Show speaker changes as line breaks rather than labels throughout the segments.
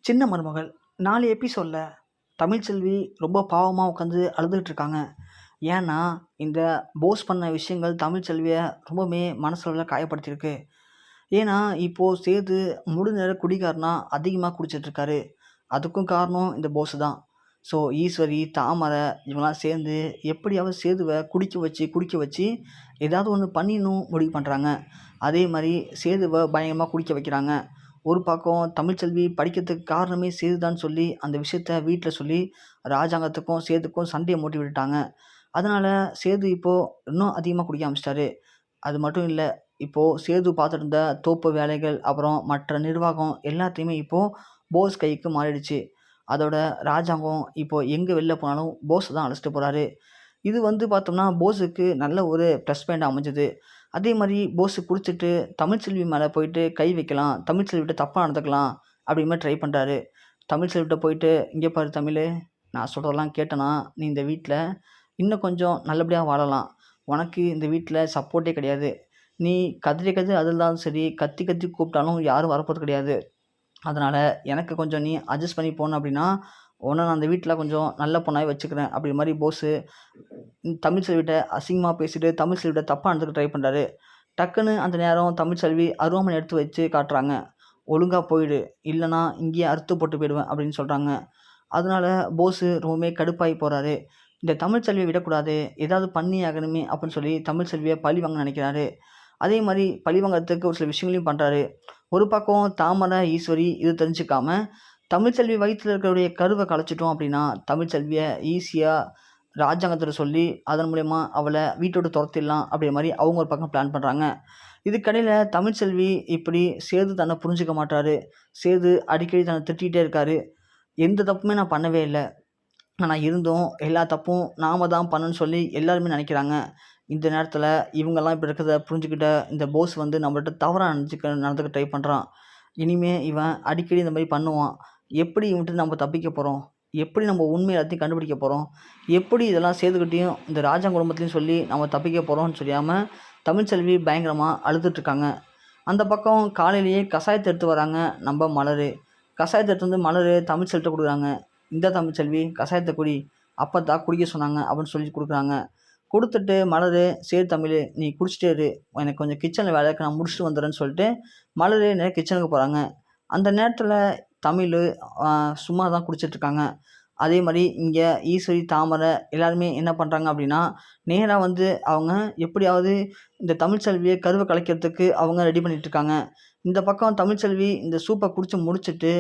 சின்ன மருமகள் 4 எபிசோடில் தமிழ்ச்செல்வி ரொம்ப பாவமாக உட்காந்து அழுதுகிட்டு இருக்காங்க. ஏன்னா இந்த போஸ் பண்ண விஷயங்கள் தமிழ்ச்செல்வியை ரொம்பவுமே மனசளவில் காயப்படுத்தியிருக்கு. ஏன்னா இப்போது சேது முழு நேர குடிகாரனா அதிகமாக குடிச்சிட்ருக்காரு. அதுக்கும் காரணம் இந்த போஸ் தான். ஸோ ஈஸ்வரி, தாமரை இவங்களாம் சேர்ந்து எப்படியாவது சேதுவை குடிக்க வச்சு ஏதாவது ஒன்று பண்ணிடணும் முடிவு பண்ணுறாங்க. அதே மாதிரி சேதுவை பயங்கரமாக குடிக்க வைக்கிறாங்க. ஒரு பக்கம் தமிழ்ச்செல்வி படிக்கிறதுக்கு காரணமே சேதுதான்னு சொல்லி அந்த விஷயத்த வீட்டில் சொல்லி ராஜாங்கத்துக்கும் சேதுக்கும் சண்டையை மூட்டி விட்டுட்டாங்க. அதனால் சேது இப்போது இன்னும் அதிகமாக குடிக்க ஆரம்பிச்சிட்டாரு. அது மட்டும் இல்லை, இப்போது சேது பார்த்துட்டு இருந்த தோப்பு வேலைகள் அப்புறம் மற்ற நிர்வாகம் எல்லாத்தையுமே இப்போது போஸ் கைக்கு மாறிடுச்சு. அதோட ராஜாங்கம் இப்போது எங்கே வெளில போனாலும் போஸ் தான் அழைச்சிட்டு போகிறாரு. இது பார்த்தோம்னா போஸுக்கு நல்ல ஒரு ப்ளஸ் பாயிண்ட் அமைஞ்சது. அதே மாதிரி போஸ் குடிச்சிட்டு தமிழ்ச்செல்வி மேலே போயிட்டு கை வைக்கலாம், தமிழ்ச்செல்விகிட்ட தப்பாக நடந்துக்கலாம் அப்படிங்கிற மாதிரி ட்ரை பண்ணுறாரு. தமிழ்ச்செல்விகிட்ட போயிட்டு, இங்கே பாரு தமிழ், நான் சொல்கிறதெல்லாம் கேட்டேனா நீ இந்த வீட்டில் இன்னும் கொஞ்சம் நல்லபடியாக வாழலாம். உனக்கு இந்த வீட்டில் சப்போர்ட்டே கிடையாது. நீ கதறி அதிர்ந்தாலும் சரி, கத்தி கூப்பிட்டாலும் யாரும் வரப்போகிறது கிடையாது. அதனால் எனக்கு கொஞ்சம் நீ அட்ஜஸ்ட் பண்ணி போன அப்படின்னா உன்னை நான் அந்த வீட்டில் கொஞ்சம் நல்ல பொண்ணாகவே வச்சுக்கிறேன் அப்படி மாதிரி போஸு தமிழ்ச்செல்விகிட்ட அசிங்கமாக பேசிட்டு தமிழ்ச்செல்விகிட்ட தப்பாக நடந்துக்க ட்ரை பண்ணுறாரு. டக்குன்னு அந்த நேரம் தமிழ்ச்செல்வி அருவாமனை எடுத்து வச்சு காட்டுறாங்க. ஒழுங்காக போயிடு, இல்லைனா இங்கேயே அறுத்து போட்டு போயிடுவேன் அப்படின்னு சொல்கிறாங்க. அதனால் போஸு ரொம்பவுமே கடுப்பாகி போகிறாரு. இந்த தமிழ்ச்செல்வியை விடக்கூடாது, ஏதாவது பண்ணி ஆகணுமே அப்படின்னு சொல்லி தமிழ்ச்செல்வியை பழி வாங்க நினைக்கிறாரு. அதே மாதிரி பழி வாங்கிறதுக்கு ஒரு சில விஷயங்களையும் பண்ணுறாரு. ஒரு பக்கம் தாமரை, ஈஸ்வரி இது தெரிஞ்சுக்காம தமிழ்ச்செல்வி வயிற்றில் இருக்கிறவுடைய கருவை கலைச்சிட்டோம் அப்படின்னா தமிழ்ச்செல்வியை ஈஸியாக ராஜாங்கத்தில் சொல்லி அதன் மூலயமா அவளை வீட்டோடு துரத்திடலாம் அப்படிங்கிற மாதிரி அவங்க ஒரு பக்கம் பிளான் பண்ணுறாங்க. இதுக்கடையில் தமிழ்ச்செல்வி இப்படி சேது தன்னை புரிஞ்சிக்க மாட்டாரு. சேது அடிக்கடி தன்னை திட்டிகிட்டே இருக்காரு. எந்த தப்புமே நான் பண்ணவே இல்லை, ஆனால் இருந்தும் எல்லா தப்பும் நாம் தான் பண்ணணும்னு சொல்லி எல்லாருமே நினைக்கிறாங்க. இந்த நேரத்தில் இவங்கெல்லாம் இப்படி இருக்கிறத புரிஞ்சுக்கிட்ட இந்த போஸ் நம்மள்ட்ட தவறாக நடந்துக்க ட்ரை பண்ணுறான். இனிமேல் இவன் அடிக்கடி இந்த மாதிரி பண்ணுவான். எப்படி இவன்ட்டு நம்ம தப்பிக்க போகிறோம்? எப்படி நம்ம உண்மை எல்லாத்தையும் கண்டுபிடிக்க போகிறோம்? எப்படி இதெல்லாம் சேதுக்கிட்டையும் இந்த ராஜா குடும்பத்துலேயும் சொல்லி நம்ம தப்பிக்க போகிறோம்னு தெரியாமல் தமிழ்ச்செல்வி பயங்கரமாக அழுதுட்ருக்காங்க. அந்த பக்கம் காலையிலேயே கஷாயத்தை எடுத்து வராங்க நம்ம மலர். கஷாயத்தை எடுத்து மலர் தமிழ்ச்செல்விட்ட கொடுக்குறாங்க. இந்த தமிழ்ச்செல்வி கஷாயத்தை குடி, அப்போ தான் குடிக்க சொன்னாங்க அப்படின்னு சொல்லி கொடுக்குறாங்க. கொடுத்துட்டு மலர், சரி தமிழ் நீ குடிச்சிட்டே இரு, எனக்கு கொஞ்சம் கிச்சனில் வேலை இருக்கு, நான் முடிச்சுட்டு வந்துடுறேன்னு சொல்லிட்டு மலர் நேராக கிச்சனுக்கு போகிறாங்க. அந்த நேரத்தில் தமிழ் சும்மா தான் குடிச்சிட்ருக்காங்க. அதே மாதிரி இங்கே ஈஸ்வரி, தாமரை எல்லாருமே என்ன பண்ணுறாங்க அப்படின்னா நேராக அவங்க எப்படியாவது இந்த தமிழ்ச்செல்வியை கருவை கலைக்கிறதுக்கு அவங்க ரெடி பண்ணிகிட்ருக்காங்க. இந்த பக்கம் தமிழ்ச்செல்வி இந்த சூப்பை குடித்து முடிச்சுட்டு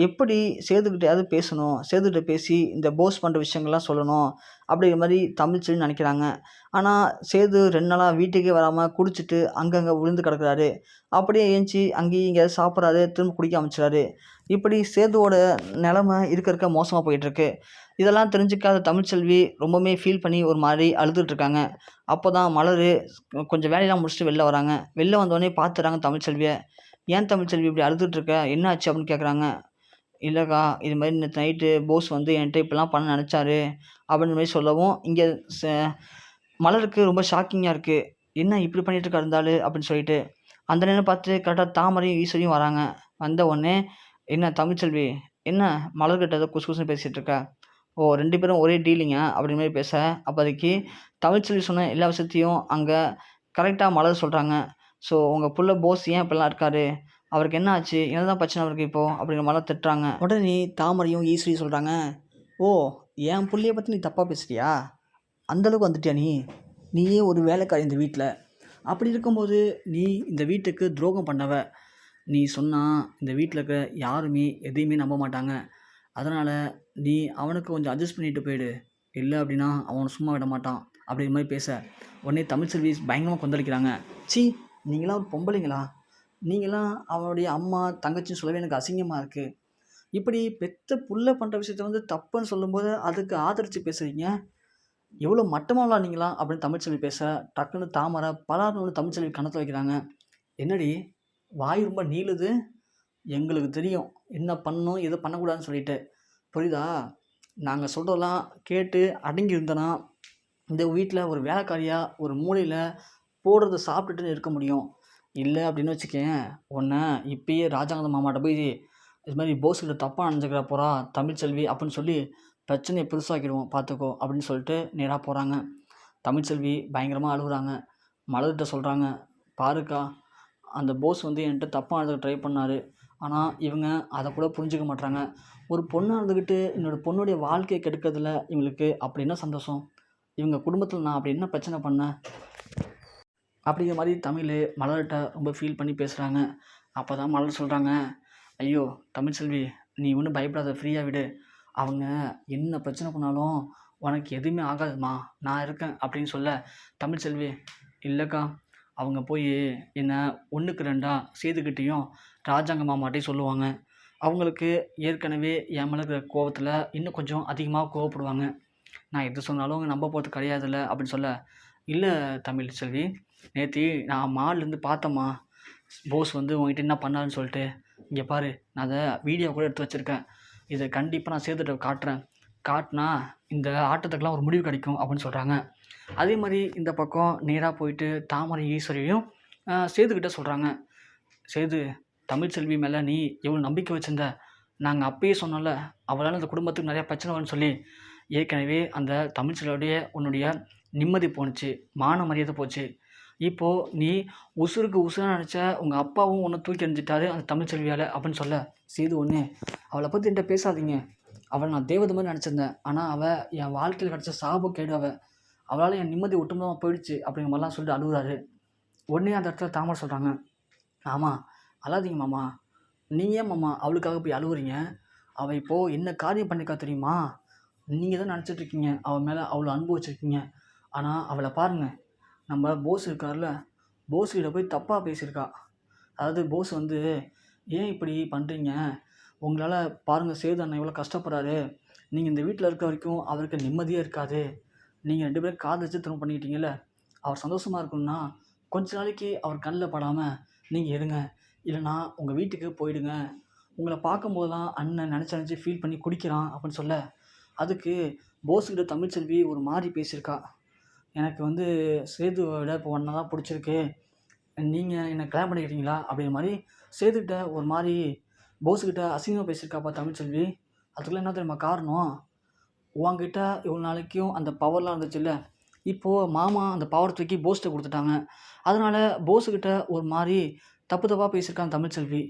எப்படி சேதுக்கிட்டையாவது பேசணும், சேதுக்கிட்ட பேசி இந்த போஸ் பண்ணுற விஷயங்கள்லாம் சொல்லணும் அப்படிங்கிற மாதிரி தமிழ்ச்செல்வி நினைக்கிறாங்க. ஆனால் சேது 2 நாளாக வீட்டுக்கே வராமல் குடிச்சிட்டு அங்கங்கே விழுந்து கிடக்குறாரு. அப்படியே ஏஞ்சி அங்கேயும் எங்கேயாவது சாப்பிட்றாரு, திரும்ப குடிக்க ஆரம்பிச்சிடாரு. இப்படி சேதுவோட நிலமை இருக்க மோசமாக போயிட்டுருக்கு. இதெல்லாம் தெரிஞ்சுக்காத தமிழ்ச்செல்வி ரொம்பவுமே ஃபீல் பண்ணி ஒரு மாதிரி அழுதுகிட்ருக்காங்க. அப்போ தான் மலர் கொஞ்சம் வேலையெல்லாம் முடிச்சுட்டு வெளில வராங்க. வெளில வந்தோடனே பார்த்துறாங்க தமிழ்ச்செல்வியை. ஏன் தமிழ்ச்செல்வி இப்படி அழுதுகிட்ருக்க, என்ன ஆச்சு அப்படின்னு கேட்குறாங்க. இல்லைக்கா, இது மாதிரி நேற்று நைட்டு போஸ் என்கிட்ட இப்படிலாம் பண்ண நினச்சாரு அப்படின்ற மாதிரி சொல்லவும் இங்கே மலருக்கு ரொம்ப ஷாக்கிங்காக இருக்குது. என்ன இப்படி பண்ணிகிட்ருக்கா இருந்தாலும் அப்படின்னு சொல்லிட்டு அந்த நேரம் பார்த்து கரெக்டாக தாமரையும் ஈஸ்வரியும் வராங்க. வந்த உடனே, என்ன தமிழ்ச்செல்வி, என்ன மலர்கிட்ட ஏதோ குசு குசுன்னு பேசிகிட்ருக்க? ஓ 2 பேரும் ஒரே டீலிங்க அப்படின்ற மாதிரி பேச, அப்போதைக்கு தமிழ்ச்செல்வி சொன்ன எல்லா விஷயத்தையும் அங்கே கரெக்டாக மலர் சொல்கிறாங்க. ஸோ உங்கள் புள்ள போஸ் ஏன் இப்படிலாம் இருக்காரு, அவருக்கு என்ன ஆச்சு, என்னதான் பிரச்சனை அவருக்கு இப்போது அப்படிங்கிற மாதிரிலாம் திட்டுறாங்க. உடனே தாமரையும் ஈஸ்வரியும் சொல்கிறாங்க, ஓ என் புள்ளைய பற்றி நீ தப்பாக பேசுறியா, அந்தளவுக்கு வந்துட்டியா நீயே ஒரு வேலைக்காரி இந்த வீட்டில். அப்படி இருக்கும்போது நீ இந்த வீட்டுக்கு துரோகம் பண்ணவ. நீ சொன்னால் இந்த வீட்டில் இருக்க யாருமே எதையுமே நம்ப மாட்டாங்க. அதனால் நீ அவனுக்கு கொஞ்சம் அட்ஜஸ்ட் பண்ணிட்டு போயிடு, இல்லை அப்படின்னா அவனை சும்மா விட மாட்டான் அப்படிங்கிற மாதிரி பேச, உடனே தமிழ்ச்செல்வி பயங்கரமாக கொந்தளிக்கிறாங்க. சி, நீங்களாம் ஒரு பொம்பளைங்களா? நீங்களாம் அவனுடைய அம்மா தங்கச்சின்னு சொல்லவே எனக்கு அசிங்கமாக இருக்குது. இப்படி பெத்த புள்ள பண்ணுற விஷயத்த தப்புன்னு சொல்லும்போது அதுக்கு ஆதரித்து பேசுகிறீங்க. எவ்வளோ மட்டமாகலாம் நீங்களாம் அப்படின்னு தமிழ்ச்செல்வி பேச, டக்குன்னு தாமரை பலார்னு தமிழ்ச்செல்வி கணத்தில் வைக்கிறாங்க. என்னடி வாய் ரொம்ப நீளுது, எங்களுக்கு தெரியும் என்ன பண்ணணும் எது பண்ணக்கூடாதுன்னு சொல்லிட்டு, புரியுதா? நாங்கள் சொல்கிறதெல்லாம் கேட்டு அடங்கி இருந்தனா இந்த வீட்டில் ஒரு வேலைக்காரியாக ஒரு மூலையில் போடுறத சாப்பிட்டுட்டு இருக்க முடியும். இல்லை அப்படின்னு வச்சுக்கேன், உன்னை இப்பயே ராஜாங்க மாமாட்ட போய் இது மாதிரி போஸ்கிட்ட தப்பாக நினச்சிக்கிற போகிறா தமிழ்ச்செல்வி அப்படின்னு சொல்லி பிரச்சனையை பெருசாக்கிடுவோம் பார்த்துக்கோ அப்படின்னு சொல்லிட்டு நேராக போகிறாங்க. தமிழ்ச்செல்வி பயங்கரமாக அழுகுறாங்க. மலர்கிட்ட சொல்கிறாங்க, பாருக்கா அந்த போஸ் வந்து என்கிட்ட தப்பாக எழுத ட்ரை பண்ணார். ஆனால் இவங்க அதை கூட புரிஞ்சுக்க மாட்றாங்க. ஒரு பொண்ணாக இருந்துக்கிட்டு என்னோடய பொண்ணுடைய வாழ்க்கையை கெடுக்கிறதுல இவங்களுக்கு அப்படி என்ன சந்தோஷம்? இவங்க குடும்பத்தில் நான் அப்படி என்ன பிரச்சனை பண்ணேன்? அப்படிங்கிற மாதிரி தமிழ் மலர்கிட்ட ரொம்ப ஃபீல் பண்ணி பேசுகிறாங்க. அப்போ தான் மலர் சொல்கிறாங்க, ஐயோ தமிழ்ச்செல்வி, நீ ஒன்றும் பயப்படாத, ஃப்ரீயாக விடு. அவங்க என்ன பிரச்சனை பண்ணாலும் உனக்கு எதுவுமே ஆகாதுமா, நான் இருக்கேன் அப்படின்னு சொல்ல, தமிழ்ச்செல்வி, இல்லைக்கா அவங்க போய் என்னை 1க்கு 2 சேதுக்கிட்டேயும் ராஜாங்க மாமாட்டையும் சொல்லுவாங்க. அவங்களுக்கு ஏற்கனவே என் மேலே இருக்கிற கோவத்தில் இன்னும் கொஞ்சம் அதிகமாக கோவப்படுவாங்க. நான் எது சொன்னாலும் அவங்க நம்ப போகிறது கிடையாதுல்ல அப்படின்னு சொல்ல, இல்லை தமிழ்ச்செல்வி, நேற்று நான் மால்லேருந்து பார்த்தேம்மா, போஸ் வந்து உங்ககிட்ட என்ன பண்ணாருன்னு சொல்லிட்டு. இங்கே பாரு, நான் அதை வீடியோ கூட எடுத்து வச்சுருக்கேன். இதை கண்டிப்பாக நான் சேதுகிட்ட காட்டுறேன். காட்டினா இந்த ஆட்டத்துக்கெல்லாம் ஒரு முடிவு கிடைக்கும் அப்படின்னு சொல்கிறாங்க. அதே மாதிரி இந்த பக்கம் நேராக போயிட்டு தாமரை ஈஸ்வரியையும் சேதுக்கிட்ட சொல்கிறாங்க, சேது, தமிழ்ச்செல்வி மேலே நீ எவ்வளோ நம்பிக்கை வச்சுருந்த. நாங்கள் அப்பயே சொன்னோம்ல, அவளால் அந்த குடும்பத்துக்கு நிறையா பிரச்சனை வரும்னு சொல்லி. ஏற்கனவே அந்த தமிழ்ச்செல்வியோடைய உன்னுடைய நிம்மதி போணுச்சு, மான மரியாதை போச்சு. இப்போது நீ உசுருக்கு உசுராக நினச்ச உங்கள் அப்பாவும் உன்னை தூக்கி எறிஞ்சிட்டாரு அந்த தமிழ்ச்செல்வியால் அப்படின்னு சொல்ல, சேது ஒன்று, அவளை பற்றி என்கிட்ட பேசாதீங்க. அவளை நான் தேவதை மாதிரி நினச்சிருந்தேன். ஆனால் அவள் என் வாழ்க்கையில் கிடச்ச சாபம் கேடு. அவளால் என் நிம்மதி ஒட்டுமொத்தமாக போயிடுச்சு அப்படிங்கிற மாதிரிலாம் சொல்லிட்டு அழுகுறாரு. உடனே அந்த இடத்துல தாமரை சொல்கிறாங்க, ஆமாம் அழாதீங்க மாமா, நீங்கள் ஏன் மாமா அவளுக்காக போய் அழுகுறீங்க? அவள் இப்போது என்ன காரியம் பண்ணிக்கா தெரியுமா? நீங்கள் தான் நினச்சிட்ருக்கீங்க அவள் மேலே அவ்வளோ அன்பு வச்சுருக்கீங்க. ஆனால் அவளை பாருங்கள், நம்ம போஸ் இருக்கார்ல, போஸ்கிட்ட போய் தப்பாக பேசியிருக்கா. அதாவது போஸ் வந்து, ஏன் இப்படி பண்ணுறீங்க? உங்களால் பாருங்கள் சேது அண்ணன் எவ்வளோ கஷ்டப்படுறாரு. நீங்கள் இந்த வீட்டில் இருக்க வரைக்கும் அவருக்கு நிம்மதியே இருக்காது. நீங்கள் 2 பேரும் காதலிச்சு திரும்ப பண்ணிக்கிட்டீங்கல்ல, அவர் சந்தோஷமாக இருக்கணும்னா கொஞ்ச நாளைக்கு அவர் கண்ணில் படாமல் நீங்கள் இருங்க. இல்லைனா உங்கள் வீட்டுக்கு போயிடுங்க. உங்களை பார்க்கும்போதெல்லாம் அண்ணன் நினச்சி ஃபீல் பண்ணி குடிக்கிறான் அப்படின்னு சொல்ல, அதுக்கு போஸ்கிட்ட தமிழ்ச்செல்வி ஒரு மாதிரி பேசியிருக்கா. எனக்கு வந்து சேதுவை விட இப்போ ஒன்றை தான் பிடிச்சிருக்கு, நீங்கள் என்னை கல்யாணம் பண்ணிக்கிறீங்களா அப்படிங்கிற மாதிரி சேதுக்கிட்ட ஒரு மாதிரி போஸுக்கிட்ட அசிங்கமாக பேசியிருக்காப்பா தமிழ்ச்செல்வி. அதுக்குள்ள என்ன தெரியுமா காரணம்? உங்ககிட்ட இவ்வளோ நாளைக்கும் அந்த பவர்லாம் இருந்துச்சுல்ல, இப்போது மாமா அந்த பவர் தூக்கி போஸ்ட்டை கொடுத்துட்டாங்க. அதனால் போஸுக்கிட்ட ஒரு மாதிரி தப்பு தப்பாக பேசியிருக்காங்க தமிழ்ச்செல்வி.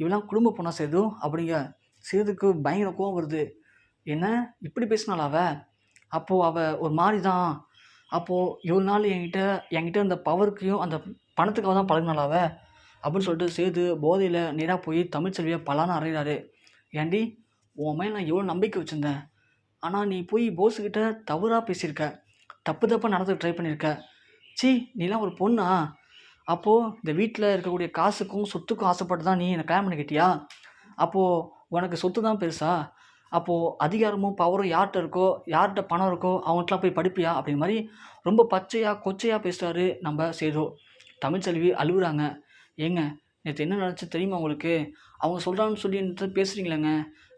இவெல்லாம் குடும்ப பொண்ணா சேது அப்படிங்க. சேதுக்கு பயங்கர கோவம் வருது. என்ன இப்படி பேசினால அப்போது அவள் ஒரு மாதிரி தான். அப்போது இவ்வளோ நாள் என்கிட்ட அந்த பவருக்கையும் அந்த பணத்துக்காக தான் பழகினால அப்படின்னு சொல்லிட்டு சேது போதையில் நேராக போய் தமிழ்ச்செல்வியை பலான்னு அறையிறாரு. ஏண்டி, உன் மேலே நான் எவ்வளோ நம்பிக்கை வச்சுருந்தேன், ஆனால் நீ போய் போஸுக்கிட்ட தவறாக பேசியிருக்க, தப்பாக நடந்துக்க ட்ரை பண்ணியிருக்க. சி, நீலாம் ஒரு பொண்ணா? அப்போது இந்த வீட்டில் இருக்கக்கூடிய காசுக்கும் சொத்துக்கும் ஆசைப்பட்டு தான் நீ என்னை கல்யாணம் பண்ணிக்கிட்டியா? அப்போது உனக்கு சொத்து தான் பெருசா? அப்போது அதிகாரமும் பவரும் யார்கிட்ட இருக்கோ, யார்கிட்ட பணம் இருக்கோ அவங்கள்ட்டலாம் போய் படிப்பியா? அப்படிங்கிற மாதிரி ரொம்ப பச்சையாக கொச்சையாக பேசுகிறாரு நம்ம சேது. தமிழ்ச்செல்வி அழுகுறாங்க. ஏங்க, நேற்று என்ன நடந்துச்சு தெரியுமா உங்களுக்கு? அவங்க சொல்கிறான்னு சொல்லி என்கிட்ட பேசுகிறீங்களேங்க,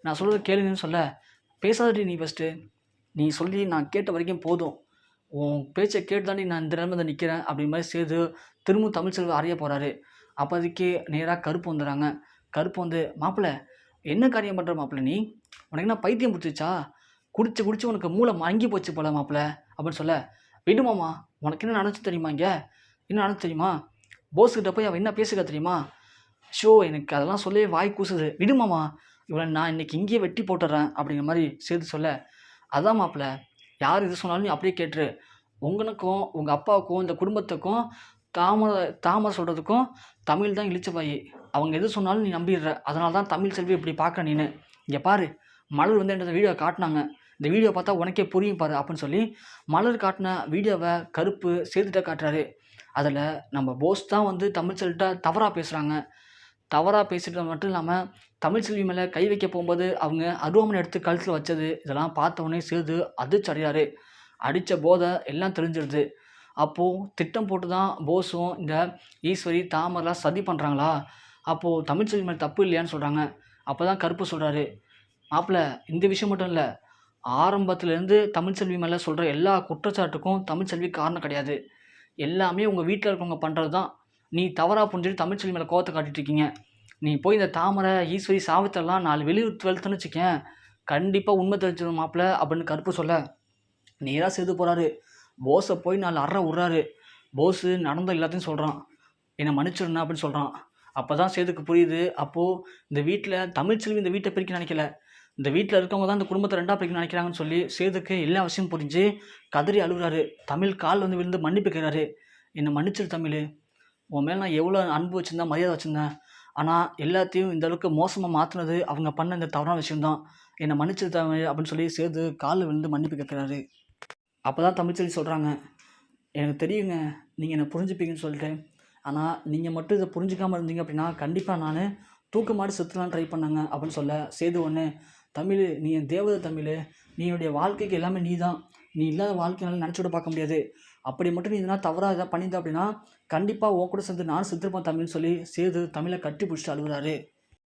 நான் சொல்கிறத கேளுங்கன்னு சொல்ல, பேசாதடி நீ ஃபஸ்ட்டு, நீ சொல்லி நான் கேட்ட வரைக்கும் போதும், உன் பேச்சை கேட்டு தாண்டி நான் இந்த நிலைமை நிற்கிறேன் அப்படிங்கிற மாதிரி சேது திரும்பவும் தமிழ்ச்செல்வி அறைய போகிறாரு. அப்போதைக்கு நேராக கருப்பு வந்துடுறாங்க. கருப்பு வந்து, மாப்பிள்ளை என்ன காரியம் பண்ணுற மாப்பிள்ளை, நீ உனக்கு என்ன பைத்தியம் பிடிச்சிச்சா? குடிச்சு உனக்கு மூளை மங்கி போச்சு போல மாப்பிள்ளை அப்படின்னு சொல்ல, விடுமாமா, உனக்கு என்ன நடந்துச்சு தெரியுமா? இங்கே என்ன நடந்துச்சு தெரியுமா? போஸ்கிட்ட போய் அவள் என்ன பேசுகிறா தெரியுமா? ஷோ, எனக்கு அதெல்லாம் சொல்லி வாய் கூசுது, விடுமாமா, இவளை நான் இன்றைக்கி இங்கேயே வெட்டி போட்டுறேன் அப்படிங்கிற மாதிரி சேது சொல்ல, அதான் மாப்பிள்ளை, யார் இது சொன்னாலும் நீ அப்படியே கேட்டுரு. உங்களுக்கும் உங்கள் அப்பாவுக்கும் இந்த குடும்பத்துக்கும் தாமரை சொல்கிறதுக்கும் தமிழ் தான் இழிச்சவாயி. அவங்க எது சொன்னாலும் நீ நம்பிடுற. அதனால தான் தமிழ்ச்செல்வி இப்படி பார்க்க நீனு. இங்கே பாரு, மலர் வந்து என்கிட்ட வீடியோ காட்டினாங்க, இந்த வீடியோ பார்த்தா உனக்கே புரியும் பாரு அப்படின்னு சொல்லி மலர் காட்டின வீடியோவை கருப்பு சேதுகிட்ட காட்டுறாரு. அதில் நம்ம போஸ் தான் வந்து தமிழ்ச்செல்விட்ட தவறாக பேசுகிறாங்க. தவறாக பேசிட்டு மட்டும் இல்லாமல் தமிழ்ச்செல்வி மேலே கை வைக்க போகும்போது அவங்க அருவாமனை எடுத்து கழுத்தில் வச்சது, இதெல்லாம் பார்த்தவொடனே சேது அதிர்ச்சி அடையாரு. அடித்த போதை எல்லாம் தெரிஞ்சிடுது. அப்போது திட்டம் போட்டு தான் போஸும் இந்த ஈஸ்வரி தாமரெலாம் சதி பண்ணுறாங்களா? அப்போது தமிழ்ச்செல்வி மேலே தப்பு இல்லையான்னு சொல்கிறாங்க. அப்போ தான் கருப்பு சொல்கிறாரு, மாப்பிள்ளை இந்த விஷயம் மட்டும் இல்லை, ஆரம்பத்துலேருந்து தமிழ்ச்செல்வி மேலே சொல்கிற எல்லா குற்றச்சாட்டுக்கும் தமிழ்ச்செல்வி காரணம் கிடையாது. எல்லாமே உங்கள் வீட்டில் இருக்கவங்க பண்ணுறது தான். நீ தவறாக புரிஞ்சுட்டு தமிழ்ச்செல்வி மேலே கோவத்தை காட்டிகிட்டு இருக்கீங்க. நீ போய் இந்த தாமரை, ஈஸ்வரி, சாவித்திரிலாம் 4 வெளியூர் வெளுத்தன்னு வச்சுக்கயேன், கண்டிப்பாக உண்மை தெரிஞ்சிடும் மாப்பிள அப்படின்னு கருப்பு சொல்ல, நேராக சேது போகிறாரு. போஸை போய் 4 அறை விட்றாரு. போஸு நடந்த எல்லாத்தையும் சொல்கிறான். என்னை மன்னிச்சிடுண்ணா அப்படின்னு சொல்கிறான். அப்போ தான் சேதுக்கு புரியுது. அப்போது இந்த வீட்டில் தமிழ்ச்செல்வி இந்த வீட்டை பிரிக்க நினைக்கல, இந்த வீட்டில் இருக்கவங்க தான் இந்த குடும்பத்தை 2ஆக பிரிக்க நினைக்கிறாங்கன்னு சொல்லி சேதுக்கு எல்லா விஷயம் புரிஞ்சு கதறி அழுகுறாரு. தமிழ் கால் வந்து விழுந்து மன்னிப்பு கேட்குறாரு. என்னை மன்னிச்சிரு தமிழ், உன் மேலே நான் எவ்வளோ அன்பு வச்சுருந்தேன், மரியாதை வச்சுருந்தேன். ஆனால் எல்லாத்தையும் இந்த அளவுக்கு மோசமாக மாற்றினது அவங்க பண்ண இந்த தவறான விஷயம்தான். என்னை மன்னிச்சிரு தமிழ் அப்படின்னு சொல்லி சேது காலில் விழுந்து மன்னிப்பு கேட்குறாரு. அப்போ தான் தமிழ்ச்செல்வி சொல்கிறாங்க, எனக்கு தெரியுங்க நீங்கள் என்னை புரிஞ்சுப்பீங்கன்னு சொல்லிட்டு, ஆனால் நீங்கள் மட்டும் இதை புரிஞ்சிக்காமல் இருந்தீங்க அப்படின்னா கண்டிப்பாக நான் தூக்கு மாடி செத்துலாம் ட்ரை பண்ணாங்க அப்படின்னு சொல்ல, சேது ஒன்று, தமிழ் நீ என் தேவதை தமிழ், நீ என்னுடைய வாழ்க்கைக்கு எல்லாமே நீ தான், நீ இல்லாத வாழ்க்கையால நினச்சி விட பார்க்க முடியாது, அப்படி மட்டும் நீ இதனால் தவறாக இதாக பண்ணியிருந்த அப்படின்னா கண்டிப்பாக உன் கூட சேர்ந்து நானும் செத்துருப்பேன் தமிழ்னு சொல்லி சேது தமிழை கட்டி பிடிச்சிட்டு அழுகுறாரு.